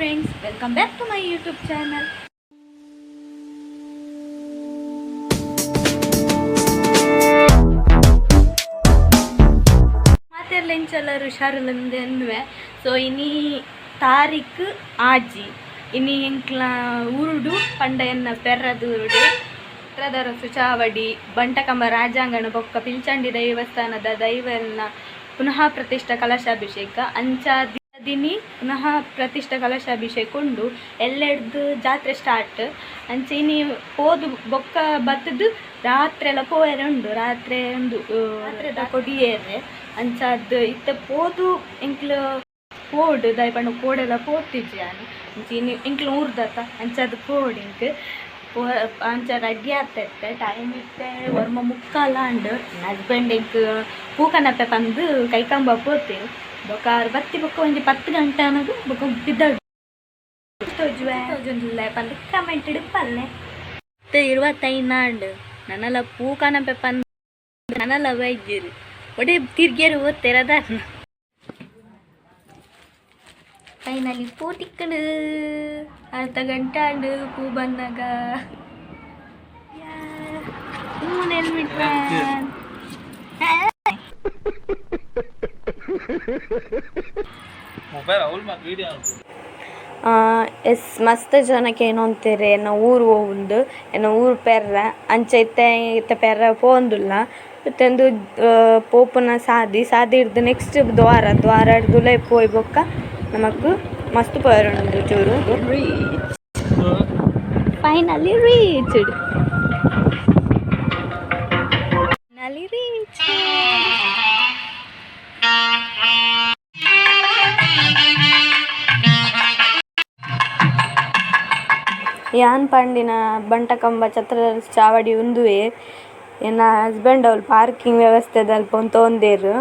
friends, welcome back to my YouTube channel. ಮಾತೆರ್ಲೆಂಚಲ್ಲರು ಹುಷಾರಿಲ್ಲಂದೆ so ಇನಿ ತಾರೀಖು ಆಜಿ ಇನಿ ಎಂಕ್ಲ ಉರುಡು ಪಂಡೆಯನ್ನ ಪೆರ್ರದು ಉರುಡು ರದರಸ ಚಾವಡಿ ಬಂಟಕಂಬ ರಾಜಾಂಗಣ ಬೊಕ್ಕ ಪಿಲ್ಚಂಡಿ ದೇವಸ್ಥಾನದ ದೈವನ್ನ ಪುನಃ ಪ್ರತಿಷ್ಠಾ ಕಲಶಾಭಿಷೇಕ ಅಂಚಾದಿನಿ ಪುನಃ ಪ್ರತಿಷ್ಠಾ ಕಲಶಾಭಿಷೇಕ ಉಂಡು ಎಲ್ಲೆಡ್ದು ಜಾತ್ರೆ ಸ್ಟಾರ್ಟ್ ಅಂಚಿನಿ ಹೋದು ಬೊಕ್ಕ ಬತ್ತದು ರಾತ್ರೆಲ್ಲ ಪೋಯರೆ ಉಂಡು ರಾತ್ರಿ ಒಂದು ರಾತ್ರೆದ ಕೊಡಿಯೇರೆ ಅಂಚಾದ್ ಇತ್ತ ಪೋದು ಎಂಕ್ಲು ಪೋಡು ದಯಪಂಡ ಕೋಡೆಲ್ಲ ಪೋತಿಜ್ಜಿ ನಾನು ಅಂಚಿನಿ ಎಂಕ್ಲು ಊರ್ದತ್ತ ಅಂಚಾದ್ ಪೋಡು ಇಂಕ್ ಅಂಚ ರೆಡಿ ಆಗ್ತೈತೆ ಟೈಮ್ ಇತ್ತೆ ವರ್ಮ ಮುಕ್ಕಾಲ ಅಂಡು ಹಸ್ಬೆಂಡ್ ಎಂಕ್ ಪೂಕನಪ್ಪೆ ಬಂದು ಕೈಕಂಬ ಪೋತೇವೆ ಬೊಕ್ಕ ಬತ್ತಿ ಬೊಕ್ಕ ಒಂಜಿ 10 ಗಂಟೆ ಅನ್ನೋದು ಬೊಕ್ಕ ಬಿದ್ದಳು ತೋಜುವೆ ಪಂದು ಕಮೆಂಟ್ ಇಡುಪ್ಪಲ್ಲೆ 25 ನಾಡು ನನ್ನಲ್ಲ ಪೂಕನಪ್ಪೆ ಪಂದು ನನ್ನಲ್ಲ ವೈದ್ಯರು ಒಡೆ ತಿರ್ಗೇರು ಓದ್ತಿರದ ಫೈನಲಿ ಪೂ ಟಿಕ್ಕಡು ಅರ್ಧ ಗಂಟೆ ಅಂಡು ಪೂ ಬಂದಾಗ ಎಸ್ ಮಸ್ತ್ ಜನಕ್ಕೆ ಏನು ಅಂತೀರಿ ಏನೋ ಊರು ಹೋಗುಂಡು ಏನೋ ಊರು ಪೆರ್ರ ಅಂಚೆ ಇತ್ತೆ ಪೆರ್ರ ಪೋಂದುಲ್ಲ ಮತ್ತೊಂದು ಪೋಪುನ ಸಾದಿ ಹಿಡ್ದು ನೆಕ್ಸ್ಟ್ ದ್ವಾರ ಹಿಡ್ದುಲೆ ಪೋಯ್ ಬೊಕ್ಕ ನಮಕ್ ಮಸ್ತ್ ಪೋಯರುಂಡು ಚೂರು ಫೈನಲಿ ರೀಚ್ಡ್ ಯಾನ್ ಪಂಡಿನ ಬಂಟಕಂಬ ಛತ್ರದ ಚಾವಡಿ ಉಂದುವೆ ನನ್ನ ಹಸ್ಬೆಂಡ್ ಅವ್ರು ಪಾರ್ಕಿಂಗ್ ವ್ಯವಸ್ಥೆದಲ್ಲಿ ತೊಂದೇರು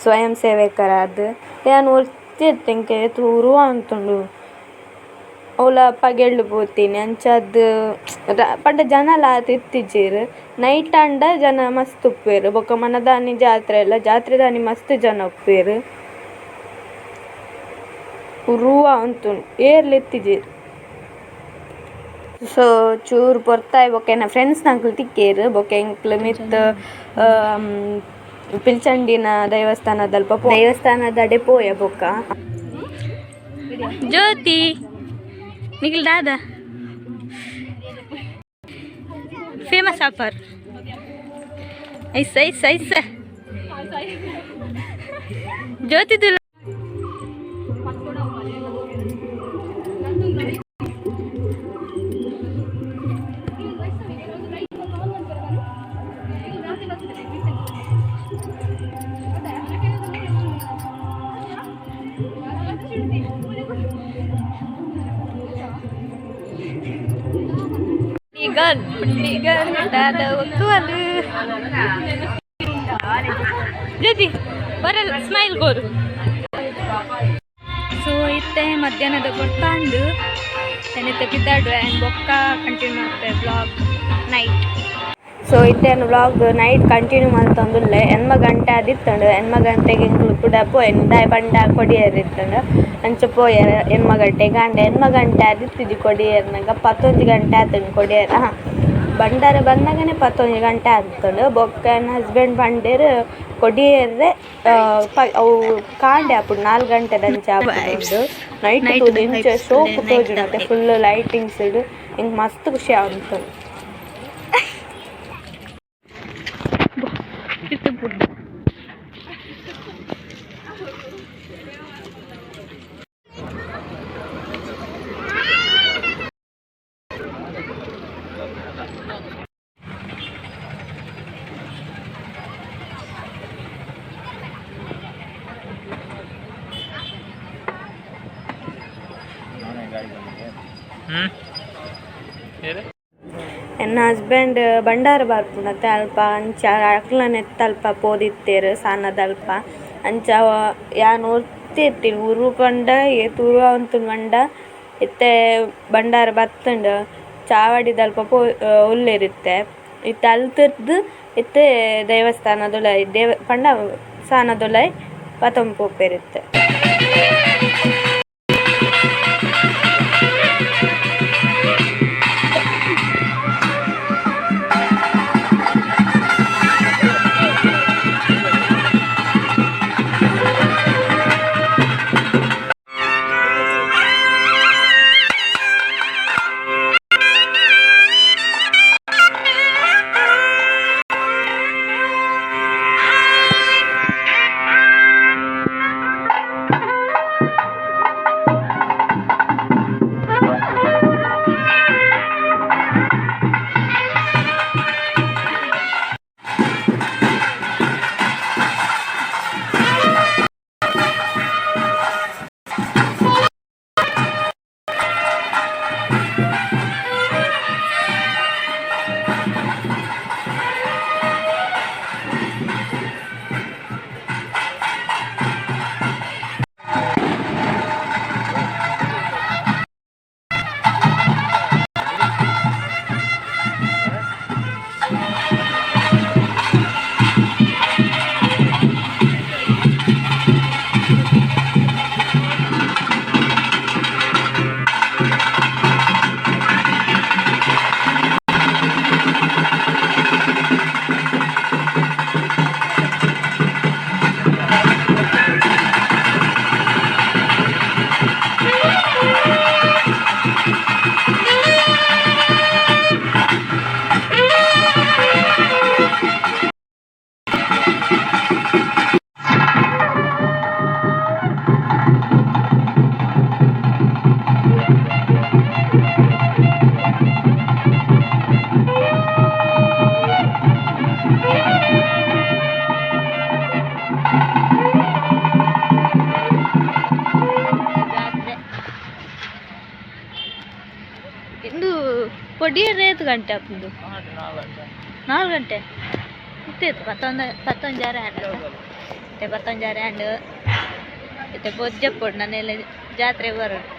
ಸ್ವಯಂ ಸೇವಕರ ಅದು ಯಾನು ಒರ್ತಿರ್ತೆಂಕೆ ತೂರು ಅಂತುಂಡು ಅವಳ ಪಗೆಳ್ಳು ಪೋತೀನಿ ಅಂಚದ್ದು ಪಂಡ ಜನ ತಿತ್ತಿಜ್ಜೀರು ನೈಟ್ ಅಂಡ ಜನ ಮಸ್ತ್ ಉಪ್ಪೇರು ಬೊಕ್ಕ ಮನದಾನಿ ಜಾತ್ರೆ ದಾನಿ ಮಸ್ತ್ ಜನ ಉಪ್ಪೇರು ಉರುವ ಅಂತುಂಡು ಏರ್ಲೆತ್ತಿಜೀರು ಸೊ ಚೂರು ಪೊರ್ತಾಯಿ ಬೊಕ್ಕ ಫ್ರೆಂಡ್ಸ್ ನಂಕಲ್ ತಿಕ್ಕೇರು ಬೊಕ್ಕ ಎಂಕ್ಲು ಮಿತ್ ಪಿಲ್ಚಂಡಿನ ದೇವಸ್ಥಾನದ ಡೆಪೋಯ ಬೊಕ್ಕ ಜ್ಯೋತಿ ನಿಖಿಲ್ ದಾದಾ ಫೇಮಸ್ ಆಫರ್ ಐಸ ಜ್ಯೋತಿ ಜ್ಯೋತಿ ಬರಲ್ಲ ಸ್ಮೈಲ್ ಗೋರು ಸೊ ಇತ್ತೆ ಮಧ್ಯಾಹ್ನದ ಕೊಡ್ತಾಂಡು ತನಿತ ಬಿದ್ದಾಡು ಆ್ಯಂಡ್ ಬೊಕ್ಕ ಕಂಟಿನ್ಯೂ ಮಾಡ್ತೇವೆ ಬ್ಲಾಗ್ ನೈಟ್ ಸೊ ಇತ್ತೇನು ವ್ಲಾಗ್ ನೈಟ್ ಕಂಟಿನ್ಯೂ ಮಾಡ್ತಂದುಲ್ಲೆ 8 ಗಂಟೆ ಆದಿತ್ತಂಡು 8 ಗಂಟೆಗೆ ಎಂಕ್ಲು ಕೂಡ ಪೋಯೆನು ದಾಯ್ ಬಂಡ ಕೊಡಿಯೇರಿತ್ತಂಡು ಅಂಚೆ ಪೋಯರು 8 ಗಂಟೆಗೆ ಗಂಡ 8 ಗಂಟೆ ಆದಿತ್ತಿದ್ದು ಕೊಡಿಯೇರ್ನಾಗ 11 ಗಂಟೆ ಆತಂಡು ಕೊಡಿಯೇರ ಬಂಡಾರ ಬಂದಾಗನೇ 11 ಗಂಟೆ ಆಗ್ತಂಡು ಬೊಕ್ಕ ನನ್ನ ಹಸ್ಬೆಂಡ್ ಬಂಡೇರು ಕೊಡಿಯೇರ್ರೆ ಅವು ಕಾಂಡೆ ಅಪ್ಪಡು 4 ಗಂಟೆ ದಂಚೆ ಆಗ್ತಂಡು ನೈಟ್ ಇಂಚೆ ಶೋಕ್ ತೋಜುಂಟೆ ಫುಲ್ ಲೈಟಿಂಗ್ಸ್ ಇಡು ಹಿಂಗೆ ಮಸ್ತ್ ಖುಷಿ ಆಗ್ತಂಡು ನನ್ನ ಹಸ್ಬೆಂಡ್ ಬಂಡಾರ ಬರ್ಪುಂಡತ್ತೆ ಅಲ್ಪ ಅಂಚ ಅಕ್ಲನೆತ್ತ ಅಲ್ಪ ಪೋದಿತ್ತೇರು ಸಾನದಲ್ಪ ಅಂಚ ಯಾನ್ ಒರ್ತಿರ್ತೀನಿ ಊರು ಪಂಡ ತೂರು ಅಂತು ಪಂಡ ಇತ್ತೆ ಬಂಡಾರ ಬತ್ತಂಡು ಚಾವಡಿದಲ್ಪ ಉಲ್ಲೇರಿತ್ತೆ ಇತ್ತೆ ಅಲ್ತಿರ್ದು ಇತ್ತೆ ದೇವಸ್ಥಾನದೊಳೈ ಪಂಡ ಸಾನದೊಳೈ ಪತಂಪೋಪೇರಿತ್ತೆ ಇಂದು ಪೊಡಿಯರ್ 5 ಗಂಟೆ ಅಪ್ಪಂದು 4 ಗಂಟೆ ಇತ್ತಿತ್ತು 11 ಜಾರೆ ಹ್ಯಾಂಡ್ ಮತ್ತೆ 11 ಜಾರೆ ಹ್ಯಾಂಡ್ ಮತ್ತೆ ಬೊಜ್ಜಪ್ಪಡು ನನ್ನೆಲ್ಲ ಜಾತ್ರೆಗೆ ಬರೋದು